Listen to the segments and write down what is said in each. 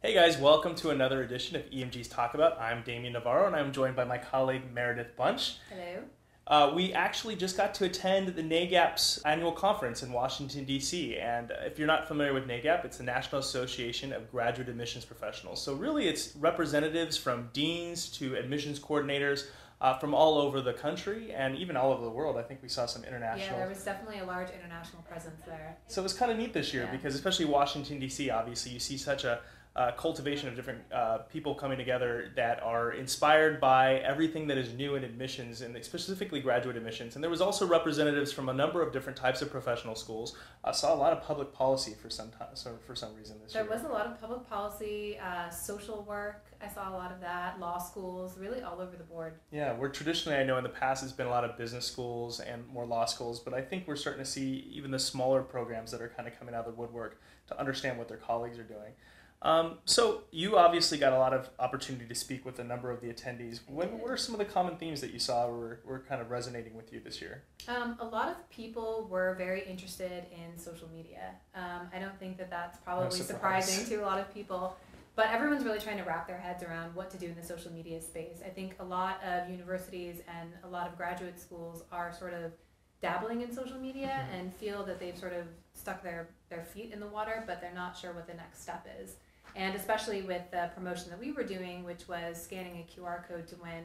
Hey guys, welcome to another edition of EMG's Talk About. I'm Damian Navarro and I'm joined by my colleague Meredith Bunch. Hello. We actually just got to attend the NAGAP's annual conference in Washington, D.C. And if you're not familiar with NAGAP, it's the National Association of Graduate Admissions Professionals. So really it's representatives from deans to admissions coordinators from all over the country and even all over the world. I think we saw some international. Yeah, there was definitely a large international presence there. So it was kind of neat this year because especially Washington, D.C., obviously you see such a cultivation of different people coming together that are inspired by everything that is new in admissions and specifically graduate admissions. And there was also representatives from a number of different types of professional schools. I saw a lot of public policy for some reason this year. There was a lot of public policy, social work. I saw a lot of that, law schools, really all over the board. Yeah, we're traditionally, I know in the past it's been a lot of business schools and more law schools, but I think we're starting to see even the smaller programs that are kind of coming out of the woodwork to understand what their colleagues are doing. So you obviously got a lot of opportunity to speak with a number of the attendees. What are some of the common themes that you saw were kind of resonating with you this year? A lot of people were very interested in social media. I don't think that that's probably surprising to a lot of people, but everyone's really trying to wrap their heads around what to do in the social media space. I think a lot of universities and a lot of graduate schools are sort of dabbling in social media and feel that they've sort of stuck their feet in the water, but they're not sure what the next step is. And especially with the promotion that we were doing, which was scanning a QR code to win.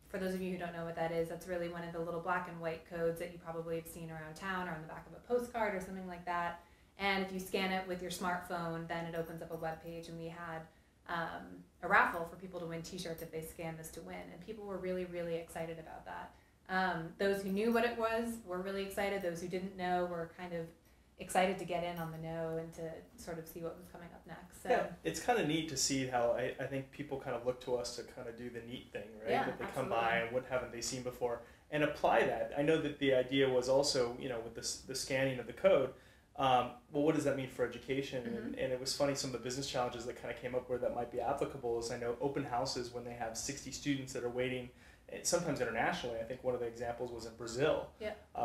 For those of you who don't know what that is, that's really one of the little black and white codes that you probably have seen around town or on the back of a postcard or something like that. And if you scan it with your smartphone, then it opens up a web page, and we had a raffle for people to win t-shirts if they scan this to win. And people were really, really excited about that. Those who knew what it was were really excited. Those who didn't know were kind of excited to get in on the know and to sort of see what was coming up next. So. Yeah, it's kind of neat to see how I think people kind of look to us to kind of do the neat thing, right? Yeah, that they absolutely. come by and what haven't they seen before and apply that. I know that the idea was also, you know, with the scanning of the code, well, what does that mean for education? And it was funny, some of the business challenges that kind of came up where that might be applicable is I know open houses when they have 60 students that are waiting, sometimes internationally. I think one of the examples was in Brazil,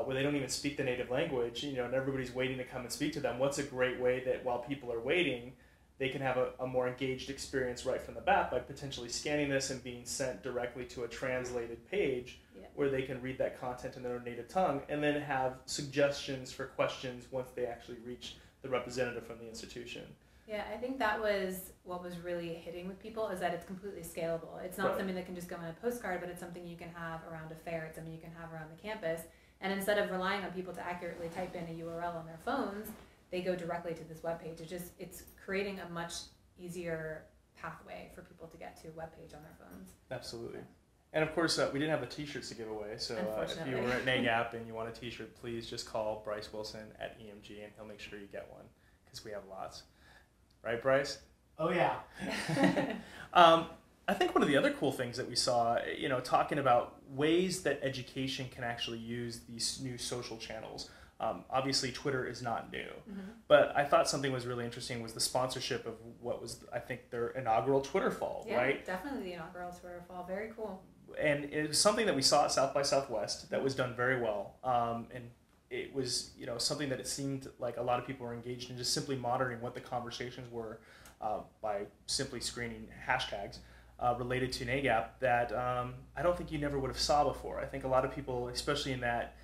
where they don't even speak the native language, you know, and everybody's waiting to come and speak to them. What's a great way that while people are waiting, they can have a more engaged experience right from the bat by potentially scanning this and being sent directly to a translated page where they can read that content in their native tongue and then have suggestions for questions once they actually reach the representative from the institution. Yeah, I think that was what was really hitting with people, is that it's completely scalable. It's not something that can just go on a postcard, but it's something you can have around a fair. It's something you can have around the campus. And instead of relying on people to accurately type in a URL on their phones, they go directly to this webpage. It's creating a much easier pathway for people to get to a webpage on their phones. Absolutely. And of course, we didn't have the t-shirts to give away, so if you were at NAGAP and you want a t-shirt, please just call Bryce Wilson at EMG and he'll make sure you get one, because we have lots. Right, Bryce? Oh, yeah. I think one of the other cool things that we saw, you know, talking about ways that education can actually use these new social channels. Obviously, Twitter is not new, but I thought something was really interesting was the sponsorship of what was, I think, their inaugural Twitter Fall, right? Yeah, definitely the inaugural Twitter Fall. Very cool. And it was something that we saw at South by Southwest that was done very well. And it was, you know, something that it seemed like a lot of people were engaged in, just simply monitoring what the conversations were by simply screening hashtags related to NAGAP that I don't think you never would have saw before. I think a lot of people, especially in that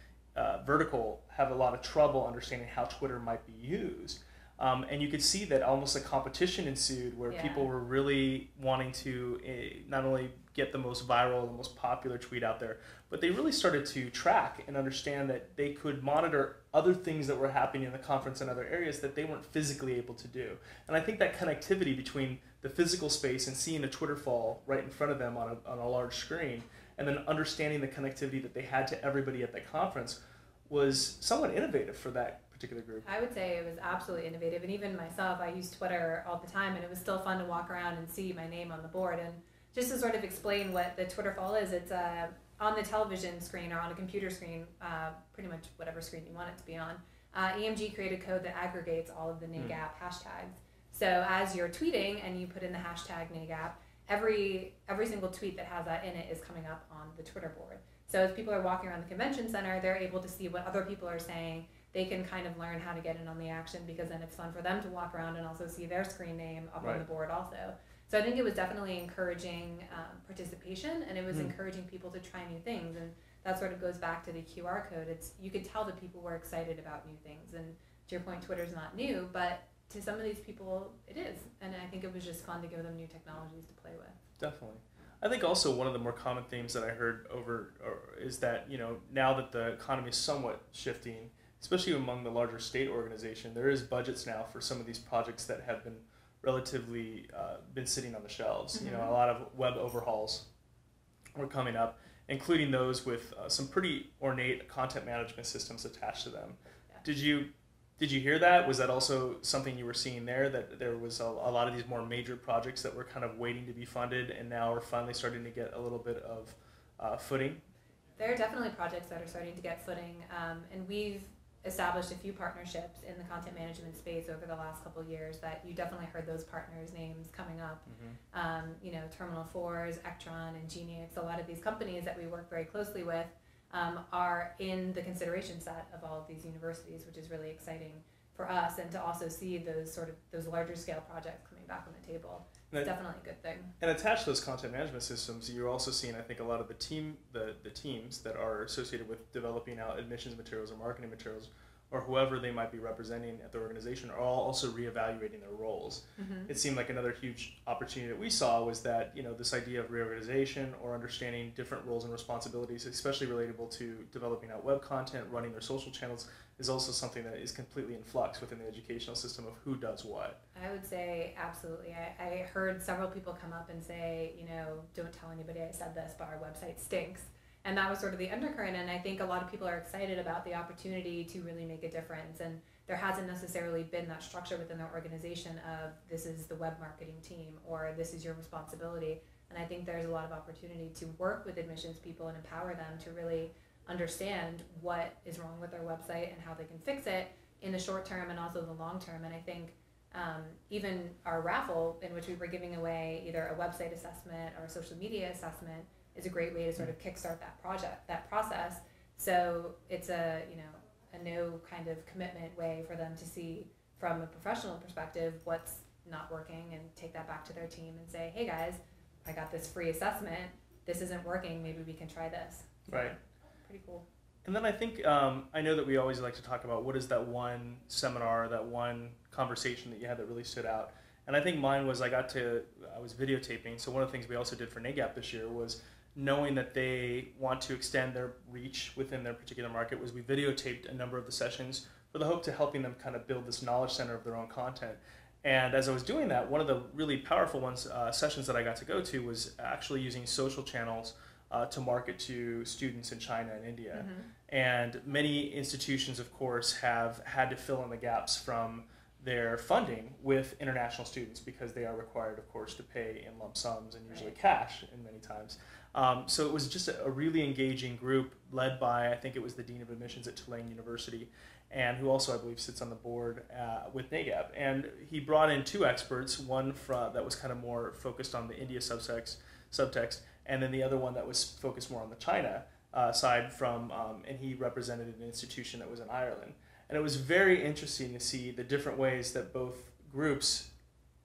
vertical, have a lot of trouble understanding how Twitter might be used. And you could see that almost a competition ensued where people were really wanting to not only get the most viral, the most popular tweet out there, but they really started to track and understand that they could monitor other things that were happening in the conference in other areas that they weren't physically able to do. And I think that connectivity between the physical space and seeing a Twitter Fall right in front of them on a large screen, and then understanding the connectivity that they had to everybody at that conference was somewhat innovative for that particular group. I would say it was absolutely innovative, and even myself, I use Twitter all the time, and it was still fun to walk around and see my name on the board. And just to sort of explain what the Twitter Fall is, it's on the television screen or on a computer screen, pretty much whatever screen you want it to be on. EMG created code that aggregates all of the NAGAP hashtags. So as you're tweeting and you put in the hashtag NAGAP, every single tweet that has that in it is coming up on the Twitter board. So as people are walking around the convention center, they're able to see what other people are saying. they can kind of learn how to get in on the action, because then it's fun for them to walk around and also see their screen name up on the board also. So I think it was definitely encouraging participation, and it was encouraging people to try new things. And that sort of goes back to the QR code. You could tell that people were excited about new things. And to your point, Twitter's not new, but to some of these people, it is. And I think it was just fun to give them new technologies to play with. Definitely. I think also one of the more common themes that I heard is that, now that the economy is somewhat shifting, especially among the larger state organization, there is budgets now for some of these projects that have been relatively been sitting on the shelves. A lot of web overhauls were coming up, including those with some pretty ornate content management systems attached to them. Yeah. Did you hear that? Was that also something you were seeing there, that there was a lot of these more major projects that were kind of waiting to be funded and now are finally starting to get a little bit of footing? There are definitely projects that are starting to get footing, and we've established a few partnerships in the content management space over the last couple of years that you definitely heard those partners' names coming up. Terminal 4s, Ectron, and Genius, a lot of these companies that we work very closely with are in the consideration set of all of these universities, which is really exciting for us, and to also see those larger scale projects coming back on the table. It's definitely a good thing. And attached to those content management systems, you're also seeing, I think, a lot of the teams that are associated with developing out admissions materials or marketing materials, or whoever they might be representing at the organization, are all also reevaluating their roles. It seemed like another huge opportunity that we saw was that, this idea of reorganization or understanding different roles and responsibilities, especially relatable to developing out web content, running their social channels, is also something that is completely in flux within the educational system of who does what. I would say absolutely. I heard several people come up and say, don't tell anybody I said this, but our website stinks. And that was sort of the undercurrent, and I think a lot of people are excited about the opportunity to really make a difference. And there hasn't necessarily been that structure within their organization of this is the web marketing team or this is your responsibility. And I think there's a lot of opportunity to work with admissions people and empower them to really understand what is wrong with their website and how they can fix it in the short term and also the long term. And I think even our raffle, in which we were giving away either a website assessment or a social media assessment, is a great way to sort of kickstart that process. So it's a no kind of commitment way for them to see from a professional perspective what's not working, and take that back to their team and say, hey guys, I got this free assessment, this isn't working, maybe we can try this. Right. Pretty cool. And then I think, I know that we always like to talk about what is that one seminar, that one conversation that you had that really stood out. And I think mine was I was videotaping. So one of the things we also did for NAGAP this year was, knowing that they want to extend their reach within their particular market, was we videotaped a number of the sessions for the hope to helping them kind of build this knowledge center of their own content. And as I was doing that, one of the really powerful sessions that I got to go to was actually using social channels to market to students in China and India. And many institutions, of course, have had to fill in the gaps from their funding with international students, because they are required, of course, to pay in lump sums and usually cash in many times. So it was just a really engaging group led by, I think it was the Dean of Admissions at Tulane University, and who also, I believe, sits on the board with NAGAP. And he brought in two experts, one that was kind of more focused on the India subtext, and then the other one that was focused more on the China side and he represented an institution that was in Ireland. And it was very interesting to see the different ways that both groups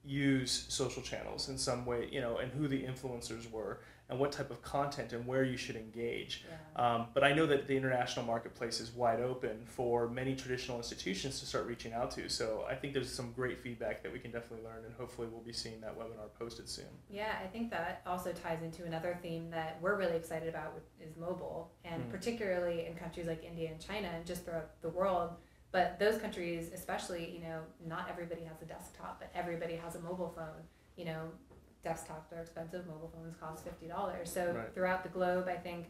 use social channels in some way, and who the influencers were, and what type of content and where you should engage. Yeah. But I know that the international marketplace is wide open for many traditional institutions to start reaching out to. So I think there's some great feedback that we can definitely learn, and hopefully we'll be seeing that webinar posted soon. Yeah, I think that also ties into another theme that we're really excited about, is mobile, and particularly in countries like India and China and just throughout the world. But those countries, especially, not everybody has a desktop, but everybody has a mobile phone. Desktops are expensive, mobile phones cost $50. So throughout the globe, I think,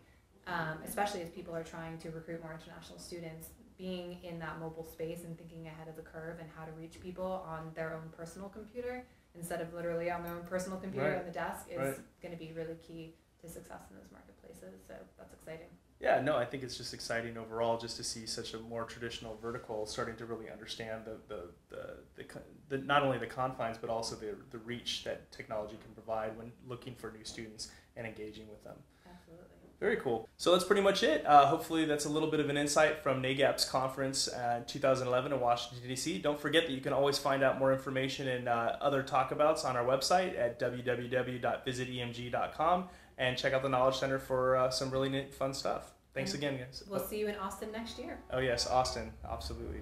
especially as people are trying to recruit more international students, being in that mobile space and thinking ahead of the curve and how to reach people on their own personal computer instead of literally on their own personal computer on the desk is going to be really key to success in those marketplaces. So that's exciting. Yeah, no, I think it's just exciting overall just to see such a more traditional vertical starting to really understand the not only the confines, but also the reach that technology can provide when looking for new students and engaging with them. Absolutely. Very cool. So that's pretty much it. Hopefully that's a little bit of an insight from NAGAP's conference in 2011 in Washington, D.C. Don't forget that you can always find out more information and other talkabouts on our website at www.visitemg.com, and check out the Knowledge Center for some really neat, fun stuff. Thanks again, guys. We'll see you in Austin next year. Oh yes, Austin. Absolutely.